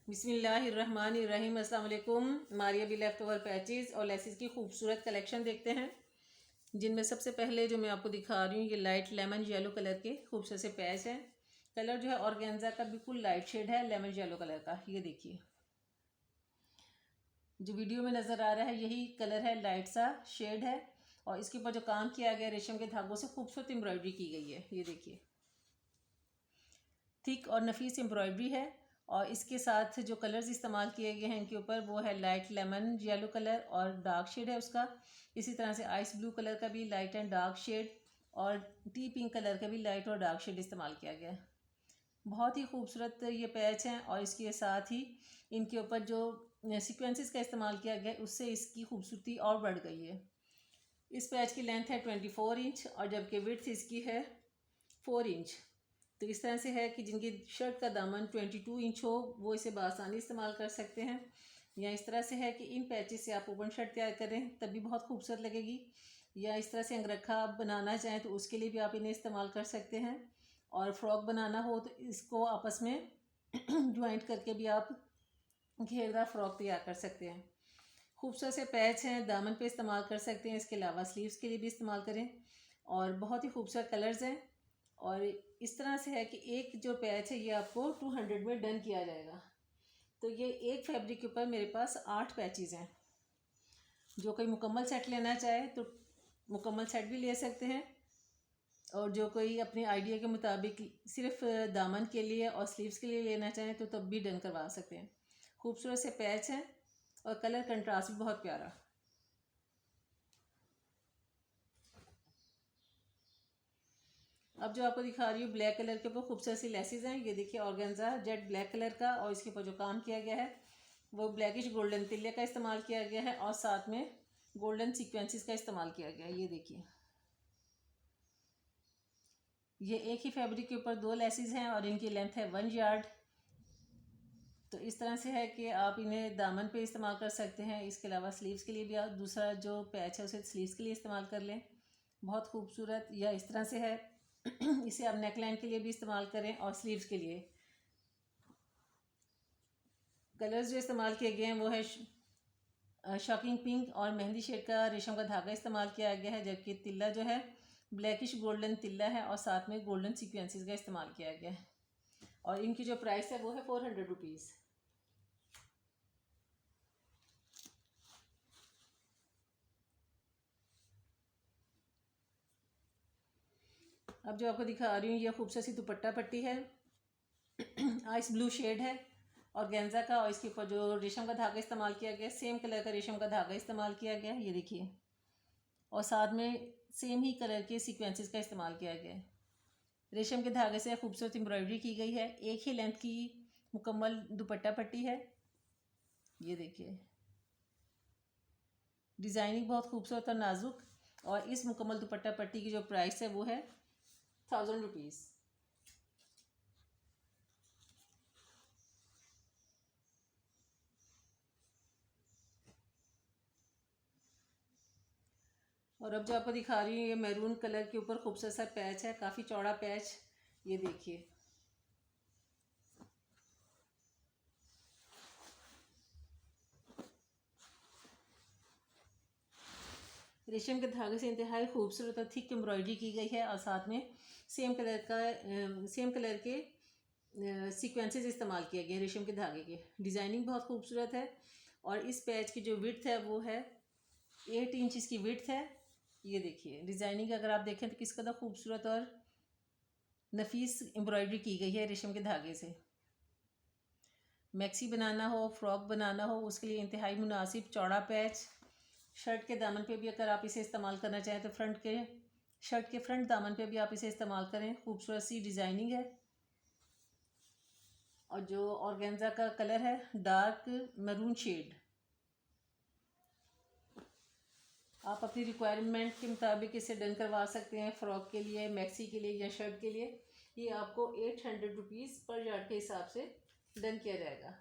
बिस्मिल्लाहिर्रहमानिर्रहीम। अस्सलाम वालेकुम। हमारी अभी लेफ़्ट ओवर पैचेस और लेसिस की खूबसूरत कलेक्शन देखते हैं, जिनमें सबसे पहले जो मैं आपको दिखा रही हूँ ये लाइट लेमन येलो कलर के खूबसूरत से पैच हैं। कलर जो है ऑर्गेन्जा का बिल्कुल लाइट शेड है, लेमन येलो कलर का। ये देखिए, जो वीडियो में नज़र आ रहा है यही कलर है, लाइट सा शेड है। और इसके ऊपर जो काम किया गया रेशम के धागों से खूबसूरत एम्ब्रॉयडरी की गई है। ये देखिए, थिक और नफीस एम्ब्रॉयडरी है। और इसके साथ जो कलर्स इस्तेमाल किए गए हैं इनके ऊपर वो है लाइट लेमन येलो कलर और डार्क शेड है उसका। इसी तरह से आइस ब्लू कलर का भी लाइट एंड डार्क शेड और टी पिंक कलर का भी लाइट और डार्क शेड इस्तेमाल किया गया है। बहुत ही खूबसूरत ये पैच हैं। और इसके साथ ही इनके ऊपर जो सीक्वेंसेस का इस्तेमाल किया गया है उससे इसकी खूबसूरती और बढ़ गई है। इस पैच की लेंथ है 24 इंच और जबकि विड्थ इसकी है 4 इंच। तो इस तरह से है कि जिनकी शर्ट का दामन 22 इंच हो वो इसे बआसानी इस्तेमाल कर सकते हैं। या इस तरह से है कि इन पैचेस से आप ओपन शर्ट तैयार करें तब भी बहुत खूबसूरत लगेगी। या इस तरह से अंगरखा आप बनाना चाहें तो उसके लिए भी आप इन्हें इस्तेमाल कर सकते हैं। और फ्रॉक बनाना हो तो इसको आपस में ज्वाइंट करके भी आप घेरदार फ्रॉक तैयार कर सकते हैं। खूबसूरत से पैच हैं, दामन पे इस्तेमाल कर सकते हैं। इसके अलावा स्लीव्स के लिए भी इस्तेमाल करें। और बहुत ही खूबसूरत कलर्स हैं। और इस तरह से है कि एक जो पैच है ये आपको 200 में डन किया जाएगा। तो ये एक फैब्रिक के ऊपर मेरे पास 8 पैचेस हैं। जो कोई मुकम्मल सेट लेना चाहे तो मुकम्मल सेट भी ले सकते हैं। और जो कोई अपने आइडिया के मुताबिक सिर्फ दामन के लिए और स्लीव्स के लिए लेना चाहें तो तब भी डन करवा सकते हैं। खूबसूरत से पैच हैं और कलर कंट्रास्ट भी बहुत प्यारा। अब जो आपको दिखा रही हूँ ब्लैक कलर के ऊपर खूबसूरत सी लेसेस हैं। ये देखिए, ऑर्गेन्जा जेट ब्लैक कलर का और इसके ऊपर जो काम किया गया है वो ब्लैकिश गोल्डन तिल्ले का इस्तेमाल किया गया है और साथ में गोल्डन सीक्वेंसेस का इस्तेमाल किया गया है। ये देखिए, ये एक ही फैब्रिक के ऊपर 2 लेसेस हैं और इनकी लेंथ है 1 यार्ड। तो इस तरह से है कि आप इन्हें दामन पे इस्तेमाल कर सकते हैं। इसके अलावा स्लीव्स के लिए भी आप दूसरा जो पैच है उसे स्लीव्स के लिए इस्तेमाल कर लें, बहुत खूबसूरत। या इस तरह से है इसे आप नेकलाइन के लिए भी इस्तेमाल करें और स्लीव्स के लिए। कलर्स जो इस्तेमाल किए गए हैं वो है शॉकिंग पिंक और मेहंदी शेड का रेशम का धागा इस्तेमाल किया गया है। जबकि तिल्ला जो है ब्लैकिश गोल्डन तिल्ला है और साथ में गोल्डन सीक्वेंसेस का इस्तेमाल किया गया है। और इनकी जो प्राइस है वो है 400 रुपीज़। अब जो आपको दिखा रही हूँ ये खूबसूरत सी दुपट्टा पट्टी है। आइस ब्लू शेड है ऑर्गेन्जा का और इसके ऊपर जो रेशम का धागा इस्तेमाल किया गया है सेम कलर का रेशम का धागा इस्तेमाल किया गया है। ये देखिए, और साथ में सेम ही कलर के सीक्वेंसेस का इस्तेमाल किया गया है। रेशम के धागे से खूबसूरत एम्ब्रॉयडरी की गई है। एक ही लेंथ की मुकम्मल दुपट्टा पट्टी है। ये देखिए, डिज़ाइनिंग बहुत खूबसूरत और नाजुक। और इस मुकम्मल दुपट्टा पट्टी की जो प्राइस है वो है 1000 रुपीज़। और अब जो आपको दिखा रही हूँ ये मैरून कलर के ऊपर खूबसूरत सा पैच है, काफ़ी चौड़ा पैच। ये देखिए, रेशम के धागे से इंतहाई खूबसूरत और थिक एम्ब्रॉयडरी की गई है और साथ में सेम कलर के सीक्वेंसेस इस्तेमाल किए गए रेशम के धागे के। डिज़ाइनिंग बहुत खूबसूरत है। और इस पैच की जो विड्थ है वो है 8 इंच इसकी विड्थ है। ये देखिए, डिज़ाइनिंग अगर आप देखें तो किस कदर खूबसूरत और नफीस एम्ब्रॉयडरी की गई है रेशम के धागे से। मैक्सी बनाना हो, फ्रॉक बनाना हो, उसके लिए इंतहाई मुनासिब चौड़ा पैच। शर्ट के दामन पे भी अगर आप इसे इस्तेमाल करना चाहें तो शर्ट के फ्रंट दामन पे भी आप इसे इस्तेमाल करें। खूबसूरत सी डिज़ाइनिंग है। और जो ऑर्गेन्जा का कलर है डार्क मैरून शेड। आप अपनी रिक्वायरमेंट के मुताबिक इसे डन करवा सकते हैं, फ़्रॉक के लिए, मैक्सी के लिए या शर्ट के लिए। ये आपको 800 रुपीज़ पर यार्ड के हिसाब से डन किया जाएगा।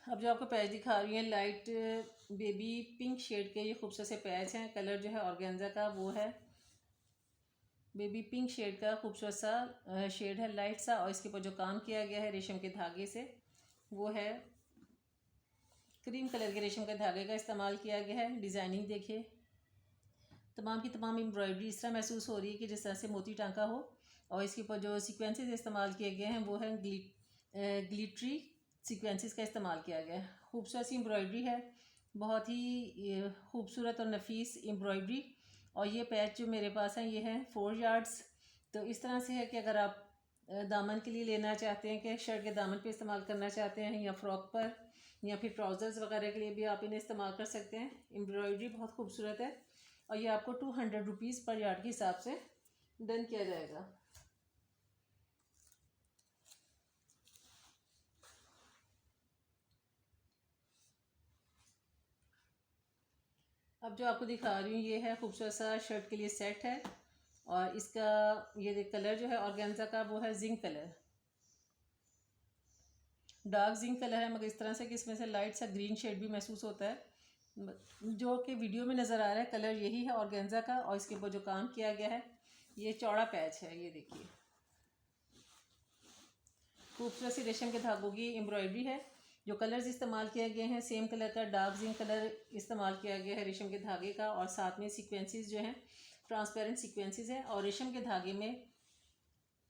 अब जो आपको पैच दिखा रही है लाइट बेबी पिंक शेड के ये खूबसूरत से पैच हैं। कलर जो है ऑर्गेन्जा का वो है बेबी पिंक शेड का खूबसूरत सा शेड है लाइट सा, और इसके ऊपर जो काम किया गया है रेशम के धागे से वो है क्रीम कलर के रेशम के धागे का इस्तेमाल किया गया है। डिज़ाइनिंग देखिए, तमाम की तमाम एम्ब्रॉयडरी इस तरह महसूस हो रही है कि जिस तरह से मोती टांका हो, और इसके ऊपर जो सीक्वेंसेस इस्तेमाल किए गए हैं वो है ग्लिटरी सीक्वेंसेस का इस्तेमाल किया गया है। खूबसूरत सी एम्ब्रॉयडरी है, बहुत ही खूबसूरत और नफीस एम्ब्रॉयडरी। और ये पैच जो मेरे पास है ये है 4 यार्ड्स। तो इस तरह से है कि अगर आप दामन के लिए लेना चाहते हैं कि शर्ट के दामन पे इस्तेमाल करना चाहते हैं या फ्रॉक पर या फिर ट्राउज़र्स वगैरह के लिए भी आप इन्हें इस्तेमाल कर सकते हैं। एम्ब्रॉयडरी बहुत खूबसूरत है और ये आपको 200 रुपीज़ पर यार्ड के हिसाब से डन किया जाएगा। अब जो आपको दिखा रही हूँ ये है खूबसूरत सा शर्ट के लिए सेट है, और इसका ये कलर जो है ऑर्गेन्जा का वो है zinc colour, dark zinc colour है, मगर इस तरह से कि इसमें से लाइट सा ग्रीन शेड भी महसूस होता है जो कि वीडियो में नज़र आ रहा है। कलर यही है ऑर्गेन्जा का, और इसके ऊपर जो काम किया गया है ये चौड़ा पैच है। ये देखिए खूबसूरत सी रेशम के धागों की एम्ब्रॉयडरी है। जो कलर्स इस्तेमाल किए गए हैं सेम कलर का डार्क जिंक कलर इस्तेमाल किया गया है रेशम के धागे का, और साथ में सीक्वेंसेस जो हैं ट्रांसपेरेंट सीक्वेंसेस हैं, और रेशम के धागे में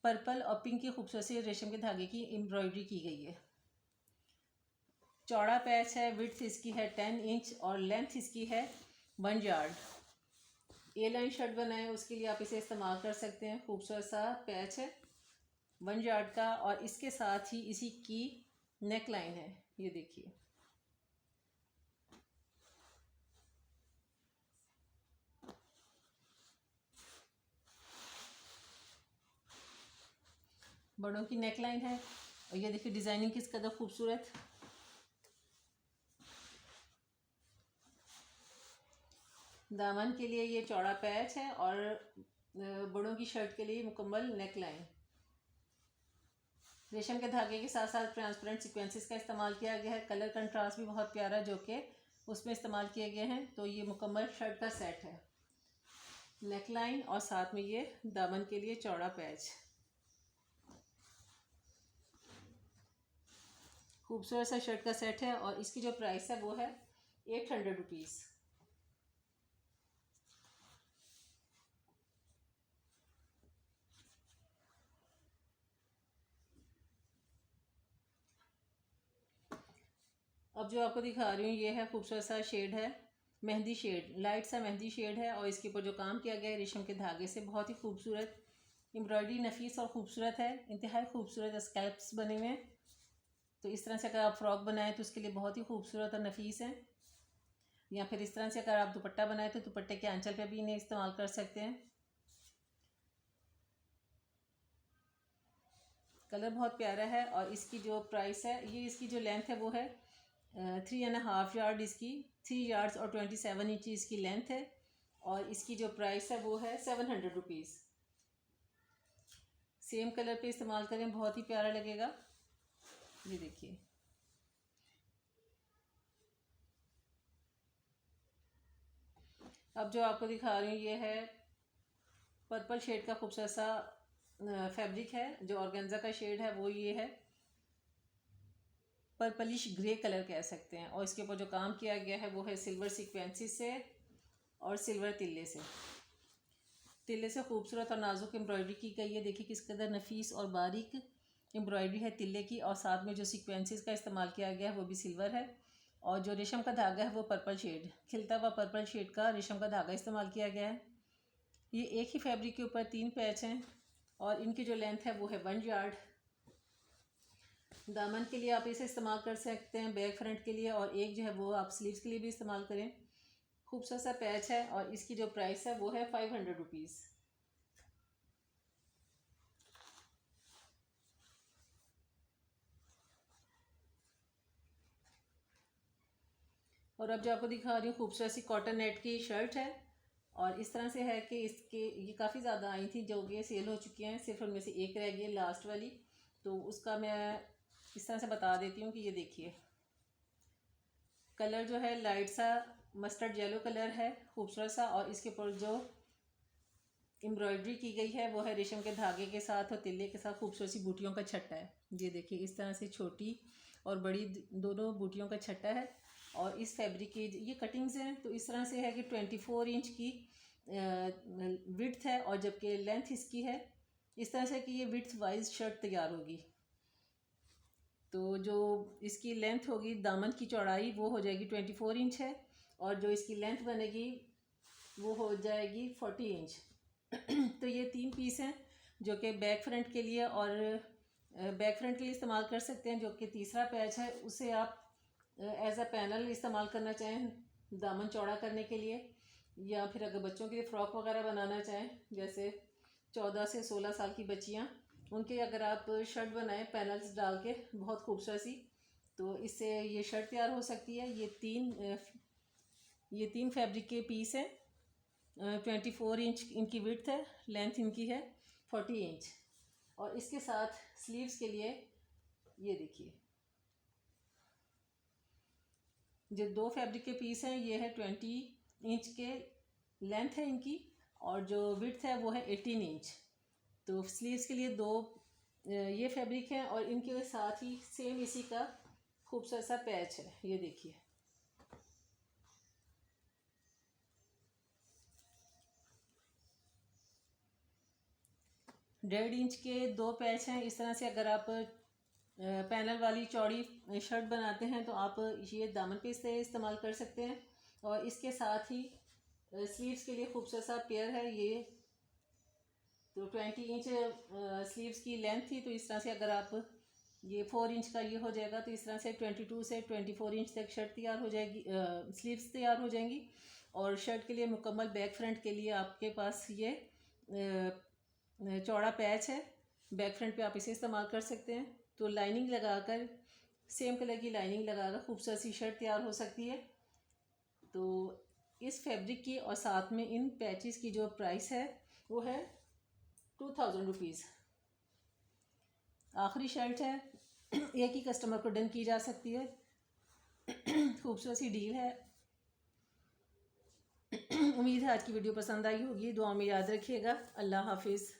पर्पल और पिंक की खूबसूरत सी रेशम के धागे की एम्ब्रॉयडरी की गई है। चौड़ा पैच है, विड्थ इसकी है 10 इंच और लेंथ इसकी है 1 यार्ड। ए लाइन शर्ट बनाए उसके लिए आप इसे इस्तेमाल कर सकते हैं। खूबसूरत सा पैच है 1 यार्ड का, और इसके साथ ही इसी की नेक लाइन है। ये देखिए बड़ों की नेक लाइन है, और ये देखिए डिज़ाइनिंग किस कदर खूबसूरत। दामन के लिए ये चौड़ा पैच है और बड़ों की शर्ट के लिए मुकम्मल नेक लाइन। रेशम के धागे के साथ साथ ट्रांसपेरेंट सीक्वेंसेस का इस्तेमाल किया गया है। कलर कंट्रास्ट भी बहुत प्यारा जो कि उसमें इस्तेमाल किए गए हैं। तो ये मुकम्मल शर्ट का सेट है, नेक लाइन और साथ में ये दामन के लिए चौड़ा पैच। खूबसूरत सा शर्ट का सेट है, और इसकी जो प्राइस है वो है 800 रुपीज़। अब जो आपको दिखा रही हूँ ये है खूबसूरत सा शेड है मेहंदी शेड, लाइट सा मेहंदी शेड है, और इसके ऊपर जो काम किया गया है रेशम के धागे से बहुत ही खूबसूरत एम्ब्रॉयडरी नफीस और ख़ूबसूरत है। इंतहाई खूबसूरत स्कैल्प्स बने हुए हैं। तो इस तरह से अगर आप फ्रॉक बनाएं तो उसके लिए बहुत ही खूबसूरत और नफीस है, या फिर इस तरह से अगर आप दुपट्टा बनाएं तो दुपट्टे के आंचल पे भी इन्हें इस्तेमाल कर सकते हैं। कलर बहुत प्यारा है, और इसकी जो प्राइस है ये इसकी जो लेंथ है वो है 3.5 यार्ड, इसकी 3 यार्ड्स और 27 इंच इसकी लेंथ है, और इसकी जो प्राइस है वो है 700 रुपीज़। सेम कलर पे इस्तेमाल करें, बहुत ही प्यारा लगेगा। ये देखिए अब जो आपको दिखा रही हूँ ये है पर्पल शेड का खूबसूरत सा फैब्रिक है। जो ऑर्गेन्जा का शेड है वो ये है पर्पलिश ग्रे कलर कह सकते हैं, और इसके ऊपर जो काम किया गया है वो है सिल्वर सीक्वेंसेस से और सिल्वर तिल्ले से खूबसूरत और नाजुक एम्ब्रॉयडरी की गई है। देखिए किस कदर नफीस और बारीक एम्ब्रॉयडरी है तिल्ले की, और साथ में जो सीक्वेंसेस का इस्तेमाल किया गया है वो भी सिल्वर है, और जो रेशम का धागा है वो पर्पल शेड, खिलता हुआ पर्पल शेड का रेशम का धागा इस्तेमाल किया गया है। ये एक ही फैब्रिक के ऊपर 3 पैच हैं, और इनकी जो लेंथ है वो है 1 यार्ड। दामन के लिए आप इसे इस्तेमाल कर सकते हैं, बैक फ्रंट के लिए, और एक जो है वो आप स्लीव्स के लिए भी इस्तेमाल करें। खूबसूरत सा पैच है, और इसकी जो प्राइस है वो है 500 रुपीज़। और अब जो आपको दिखा रही हूँ खूबसूरत सी कॉटन नेट की शर्ट है, और इस तरह से है कि इसके ये काफ़ी ज़्यादा आई थी जो कि सेल हो चुकी हैं, सिर्फ उनमें से एक रह गई है लास्ट वाली। तो उसका मैं इस तरह से बता देती हूँ कि ये देखिए कलर जो है लाइट सा मस्टर्ड येलो कलर है, खूबसूरत सा। और इसके ऊपर जो एम्ब्रॉयडरी की गई है वो है रेशम के धागे के साथ और तिल्ले के साथ खूबसूरत सी बूटियों का छट्टा है। ये देखिए इस तरह से छोटी और बड़ी दोनों बूटियों का छट्टा है। और इस फैब्रिक की ये कटिंग्स हैं तो इस तरह से है कि 24 इंच की विड्थ है और जबकि लेंथ इसकी है इस तरह से कि ये विड्थ वाइज शर्ट तैयार होगी। तो जो इसकी लेंथ होगी, दामन की चौड़ाई वो हो जाएगी 24 इंच है और जो इसकी लेंथ बनेगी वो हो जाएगी 40 इंच। तो ये 3 पीस हैं जो कि बैक फ्रंट के लिए और बैक फ्रंट के लिए इस्तेमाल कर सकते हैं। जो कि तीसरा पैच है उसे आप एज अ पैनल इस्तेमाल करना चाहें दामन चौड़ा करने के लिए, या फिर अगर बच्चों के लिए फ़्रॉक वगैरह बनाना चाहें, जैसे 14 से 16 साल की बच्चियाँ, उनके अगर आप शर्ट बनाएं पैनल्स डाल के बहुत खूबसूरत सी, तो इससे ये शर्ट तैयार हो सकती है। ये तीन फैब्रिक के पीस हैं। 24 इंच इनकी विड्थ है, लेंथ इनकी है 40 इंच। और इसके साथ स्लीव्स के लिए ये देखिए जो 2 फैब्रिक के पीस हैं ये है 20 इंच के लेंथ है इनकी और जो विड्थ है वो है 18 इंच। तो स्लीव्स के लिए 2 ये फैब्रिक है और इनके साथ ही सेम इसी का खूबसूरत सा पैच है। ये देखिए 1.5 इंच के 2 पैच हैं। इस तरह से अगर आप पैनल वाली चौड़ी शर्ट बनाते हैं तो आप ये दामन पे से इस्तेमाल कर सकते हैं। और इसके साथ ही स्लीव्स के लिए खूबसूरत सा पेयर है ये। तो 20 इंच स्लीव्स की लेंथ थी, तो इस तरह से अगर आप ये 4 इंच का ये हो जाएगा तो इस तरह से 22 से 24 इंच तक शर्ट तैयार हो जाएगी, स्लीव्स तैयार हो जाएंगी। और शर्ट के लिए मुकम्मल बैक फ्रंट के लिए आपके पास ये चौड़ा पैच है। बैक फ्रंट पे आप इसे इस्तेमाल कर सकते हैं। तो लाइनिंग लगाकर सेम कलर की लाइनिंग लगाकर खूबसूरत सी शर्ट तैयार हो सकती है। तो इस फैब्रिक की और साथ में इन पैचेस की जो प्राइस है वो है 2000 रुपीज़। आखिरी शर्ट है, एक ही कस्टमर को डन की जा सकती है। खूबसूरत सी डील है। उम्मीद है आज की वीडियो पसंद आई होगी। दुआ में याद रखिएगा। अल्लाह हाफिज़।